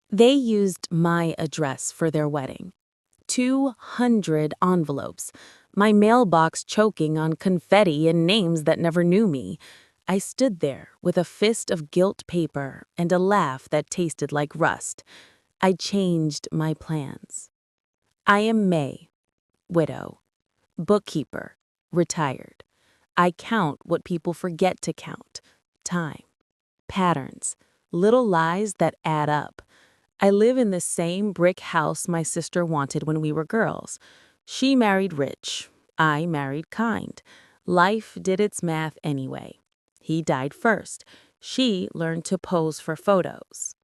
They used my address for their wedding. 200 envelopes, my mailbox choking on confetti and names that never knew me. I stood there with a fist of gilt paper and a laugh that tasted like rust. I changed my plans. I am May, widow, bookkeeper, retired. I count what people forget to count: time, patterns, little lies that add up. I live in the same brick house my sister wanted when we were girls. She married rich. I married kind. Life did its math anyway. He died first. She learned to pose for photos.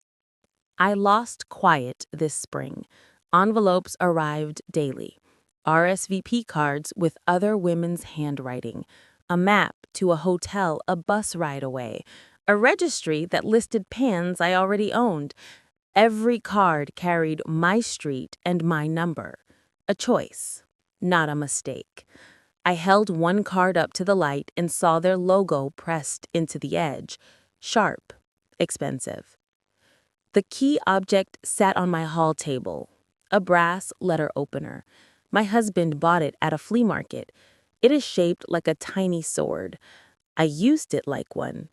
I lost quiet this spring. Envelopes arrived daily. RSVP cards with other women's handwriting. A map to a hotel a bus ride away. A registry that listed pans I already owned. Every card carried my street and my number. A choice, not a mistake. I held one card up to the light and saw their logo pressed into the edge. Sharp, expensive. The key object sat on my hall table, a brass letter opener. My husband bought it at a flea market. It is shaped like a tiny sword. I used it like one.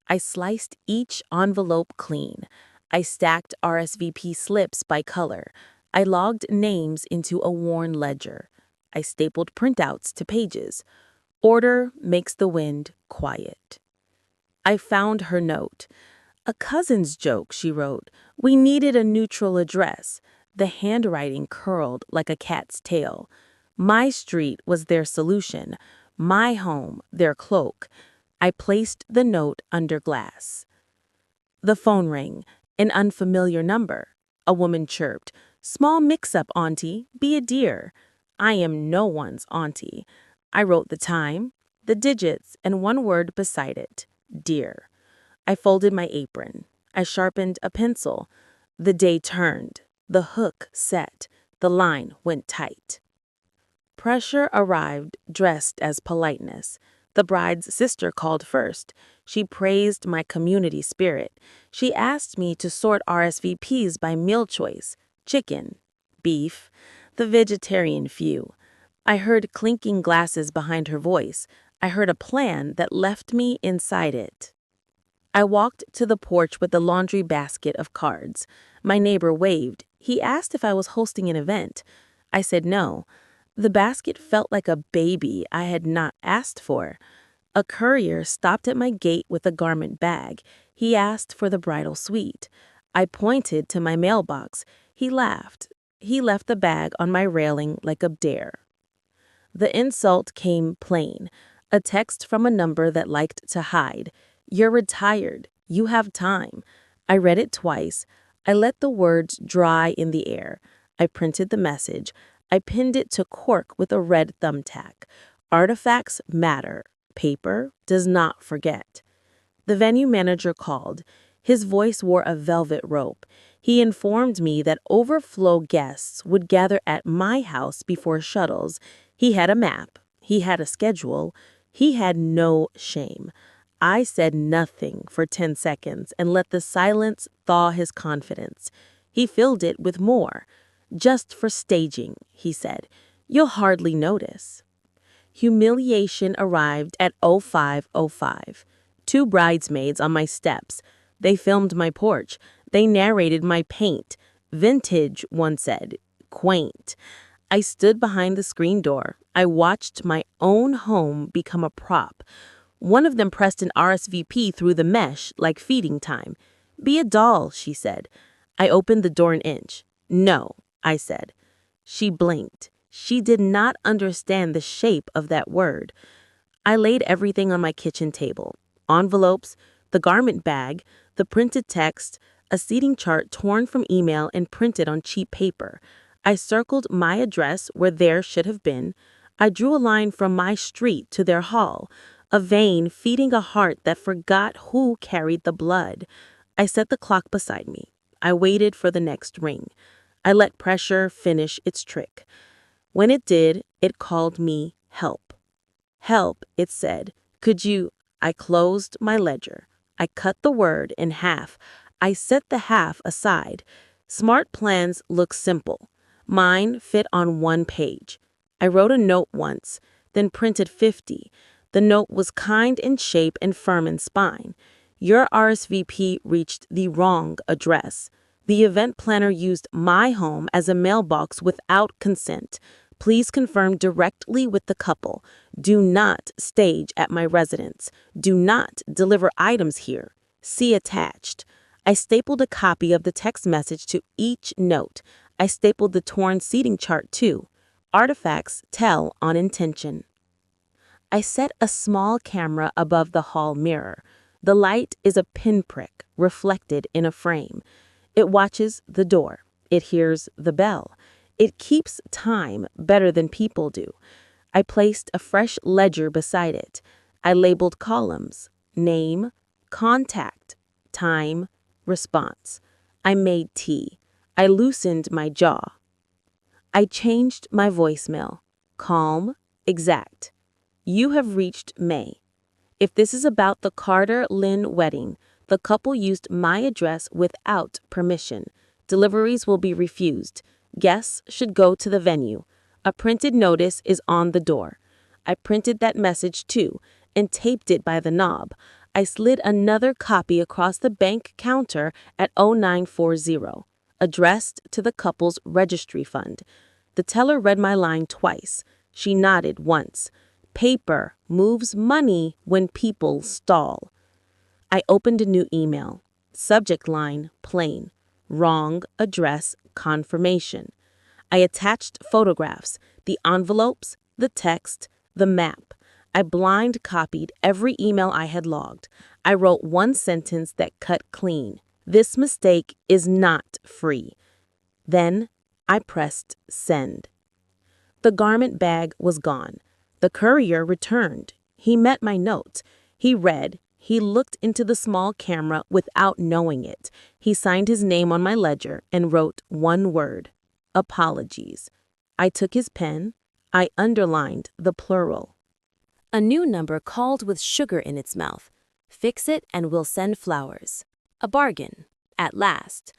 I sliced each envelope clean. I stacked RSVP slips by color. I logged names into a worn ledger. I stapled printouts to pages. Order makes the wind quiet. I found her note. A cousin's joke, she wrote. We needed a neutral address. The handwriting curled like a cat's tail. My street was their solution. My home, their cloak. I placed the note under glass. The phone rang. An unfamiliar number. A woman chirped. Small mix-up, auntie. Be a dear. I am no one's auntie. I wrote the time, the digits, and one word beside it. Dear. I folded my apron. I sharpened a pencil. The day turned. The hook set. The line went tight. Pressure arrived dressed as politeness. The bride's sister called first. She praised my community spirit. She asked me to sort RSVPs by meal choice: chicken, beef, the vegetarian few. I heard clinking glasses behind her voice. I heard a plan that left me inside it. I walked to the porch with the laundry basket of cards. My neighbor waved. He asked if I was hosting an event. I said no. The basket felt like a baby I had not asked for. A courier stopped at my gate with a garment bag. He asked for the bridal suite. I pointed to my mailbox. He laughed. He left the bag on my railing like a dare. The insult came plain. A text from a number that liked to hide. You're retired. You have time. I read it twice. I let the words dry in the air. I printed the message. I pinned it to cork with a red thumbtack. Artifacts matter. Paper does not forget. The venue manager called. His voice wore a velvet rope. He informed me that overflow guests would gather at my house before shuttles. He had a map. He had a schedule. He had no shame. I said nothing for 10 seconds and let the silence thaw his confidence. He filled it with more. Just for staging, he said. You'll hardly notice. Humiliation arrived at 05:05. 2 bridesmaids on my steps. They filmed my porch. They narrated my paint. Vintage, one said. Quaint. I stood behind the screen door. I watched my own home become a prop. One of them pressed an RSVP through the mesh like feeding time. Be a doll, she said. I opened the door an inch. No, I said. She blinked. She did not understand the shape of that word. I laid everything on my kitchen table. Envelopes, the garment bag, the printed text, a seating chart torn from email and printed on cheap paper. I circled my address where theirs should have been. I drew a line from my street to their hall, a vein feeding a heart that forgot who carried the blood. I set the clock beside me. I waited for the next ring. I let pressure finish its trick. When it did, it called me help. Help, it said. Could you? I closed my ledger. I cut the word in half. I set the half aside. Smart plans look simple. Mine fit on one page. I wrote a note once, then printed 50. The note was kind in shape and firm in spine. Your RSVP reached the wrong address. The event planner used my home as a mailbox without consent. Please confirm directly with the couple. Do not stage at my residence. Do not deliver items here. See attached. I stapled a copy of the text message to each note. I stapled the torn seating chart too. Artifacts tell on intention. I set a small camera above the hall mirror. The light is a pinprick reflected in a frame. It watches the door. It hears the bell. It keeps time better than people do. I placed a fresh ledger beside it. I labeled columns: name, contact, time, response. I made tea. I loosened my jaw. I changed my voicemail. Calm, exact. You have reached May. If this is about the Carter-Lynn wedding, the couple used my address without permission. Deliveries will be refused. Guests should go to the venue. A printed notice is on the door. I printed that message too and taped it by the knob. I slid another copy across the bank counter at 0940, addressed to the couple's registry fund. The teller read my line twice. She nodded once. Paper moves money when people stall. I opened a new email. Subject line, plain. Wrong address confirmation. I attached photographs, the envelopes, the text, the map. I blind copied every email I had logged. I wrote one sentence that cut clean. This mistake is not free. Then I pressed send. The garment bag was gone. The courier returned. He met my note. He read. He looked into the small camera without knowing it. He signed his name on my ledger and wrote one word: apologies. I took his pen. I underlined the plural. A new number called with sugar in its mouth. Fix it and we'll send flowers. A bargain. At last.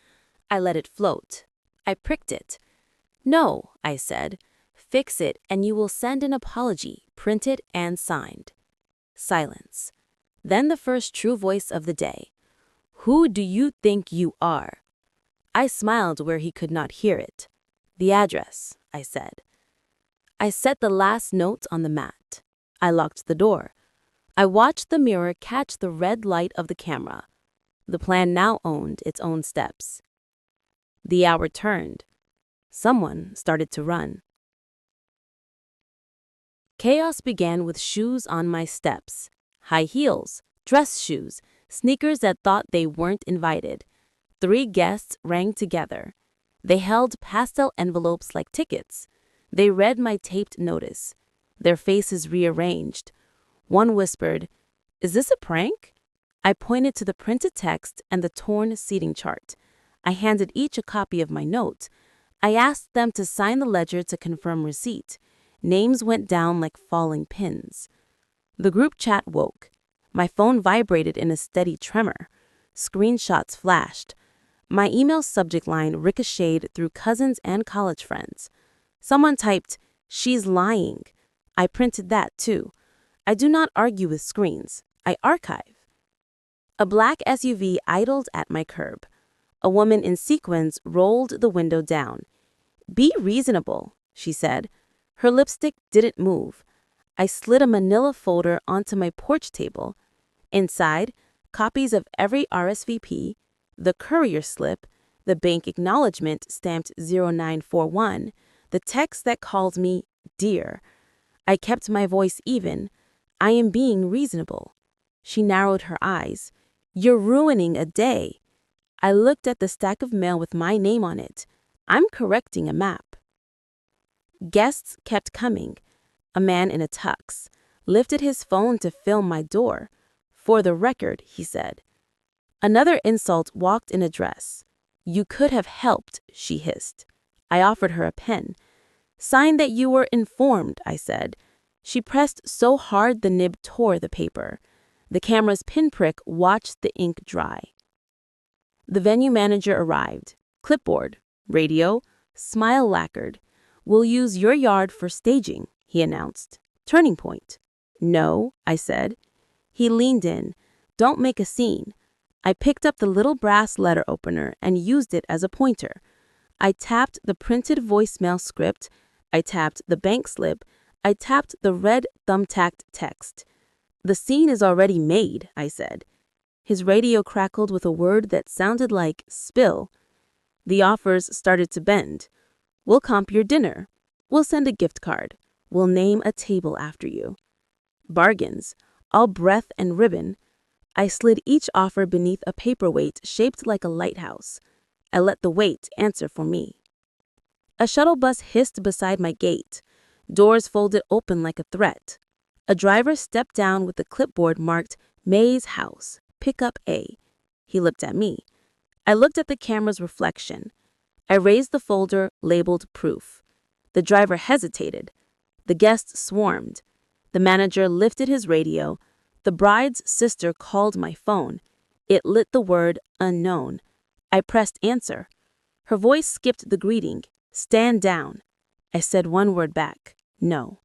I let it float. I pricked it. No, I said. Fix it and you will send an apology, printed and signed. Silence. Then the first true voice of the day. Who do you think you are? I smiled where he could not hear it. The address, I said. I set the last note on the mat. I locked the door. I watched the mirror catch the red light of the camera. The plan now owned its own steps. The hour turned. Someone started to run. Chaos began with shoes on my steps. High heels, dress shoes, sneakers that thought they weren't invited. 3 guests rang together. They held pastel envelopes like tickets. They read my taped notice. Their faces rearranged. One whispered, "Is this a prank?" I pointed to the printed text and the torn seating chart. I handed each a copy of my note. I asked them to sign the ledger to confirm receipt. Names went down like falling pins. The group chat woke. My phone vibrated in a steady tremor. Screenshots flashed. My email subject line ricocheted through cousins and college friends. Someone typed, "She's lying." I printed that too. I do not argue with screens. I archive. A black SUV idled at my curb. A woman in sequins rolled the window down. "Be reasonable," she said. Her lipstick didn't move. I slid a manila folder onto my porch table. Inside, copies of every RSVP, the courier slip, the bank acknowledgement stamped 0941, the text that called me dear. I kept my voice even. I am being reasonable. She narrowed her eyes. "You're ruining a day." I looked at the stack of mail with my name on it. I'm correcting a map. Guests kept coming. A man in a tux lifted his phone to film my door. "For the record," he said. Another insult walked in a dress. "You could have helped," she hissed. I offered her a pen. "Sign that you were informed," I said. She pressed so hard the nib tore the paper. The camera's pinprick watched the ink dry. The venue manager arrived. Clipboard, radio, smile lacquered. We'll use your yard for staging, he announced. Turning point. No, I said. He leaned in. Don't make a scene. I picked up the little brass letter opener and used it as a pointer. I tapped the printed voicemail script. I tapped the bank slip. I tapped the red thumbtacked text. The scene is already made, I said. His radio crackled with a word that sounded like spill. The offers started to bend. We'll comp your dinner. We'll send a gift card. We'll name a table after you. Bargains, all breath and ribbon. I slid each offer beneath a paperweight shaped like a lighthouse. I let the weight answer for me. A shuttle bus hissed beside my gate. Doors folded open like a threat. A driver stepped down with a clipboard marked May's House, Pickup A. He looked at me. I looked at the camera's reflection. I raised the folder labeled Proof. The driver hesitated. The guests swarmed. The manager lifted his radio. The bride's sister called my phone. It lit the word unknown. I pressed answer. Her voice skipped the greeting. Stand down. I said one word back. No.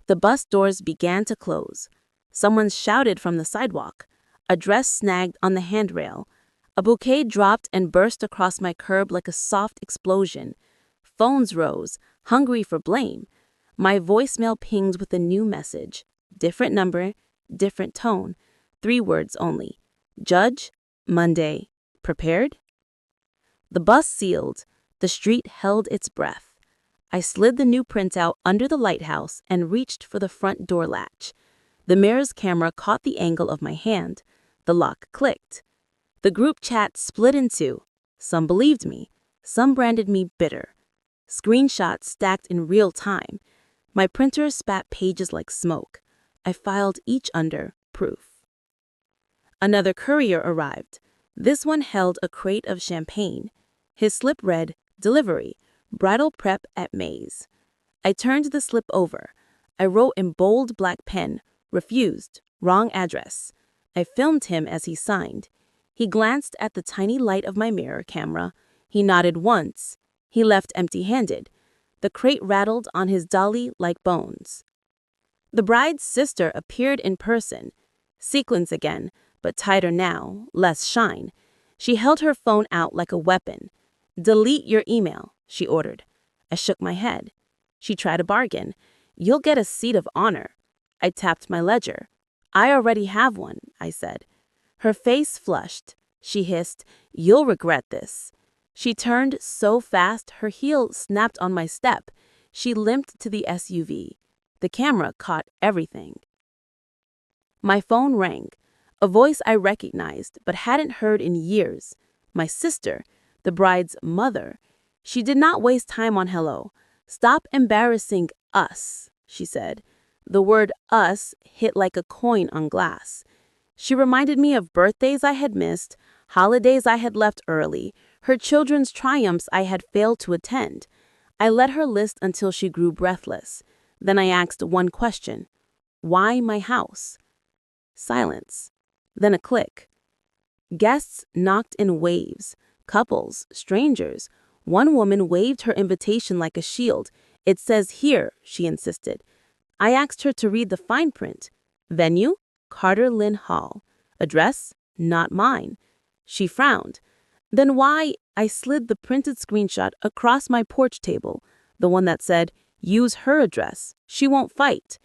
The bus doors began to close. Someone shouted from the sidewalk. A dress snagged on the handrail. A bouquet dropped and burst across my curb like a soft explosion. Phones rose, hungry for blame. My voicemail pinged with a new message. Different number, different tone. 3 words only. Judge, Monday. Prepared? The bus sealed. The street held its breath. I slid the new printout under the lighthouse and reached for the front door latch. The mirror's camera caught the angle of my hand. The lock clicked. The group chat split in two. Some believed me. Some branded me bitter. Screenshots stacked in real time. My printer spat pages like smoke. I filed each under proof. Another courier arrived. This one held a crate of champagne. His slip read, Delivery, Bridal Prep at May's. I turned the slip over. I wrote in bold black pen, Refused, wrong address. I filmed him as he signed. He glanced at the tiny light of my mirror camera. He nodded once. He left empty-handed. The crate rattled on his dolly like bones. The bride's sister appeared in person. Sequins again, but tighter now, less shine. She held her phone out like a weapon. Delete your email, she ordered. I shook my head. She tried a bargain. You'll get a seat of honor. I tapped my ledger. I already have one, I said. Her face flushed. She hissed, You'll regret this. She turned so fast her heel snapped on my step. She limped to the SUV. The camera caught everything. My phone rang. A voice I recognized but hadn't heard in years. My sister, the bride's mother. She did not waste time on hello. Stop embarrassing us, she said. The word us hit like a coin on glass. She reminded me of birthdays I had missed, holidays I had left early, her children's triumphs I had failed to attend. I let her list until she grew breathless. Then I asked one question. Why my house? Silence. Then a click. Guests knocked in waves. Couples, strangers. One woman waved her invitation like a shield. It says here, she insisted. I asked her to read the fine print. Venue, Carter Lynn Hall. Address, not mine. She frowned. Then why? I slid the printed screenshot across my porch table, the one that said, use her address. She won't fight.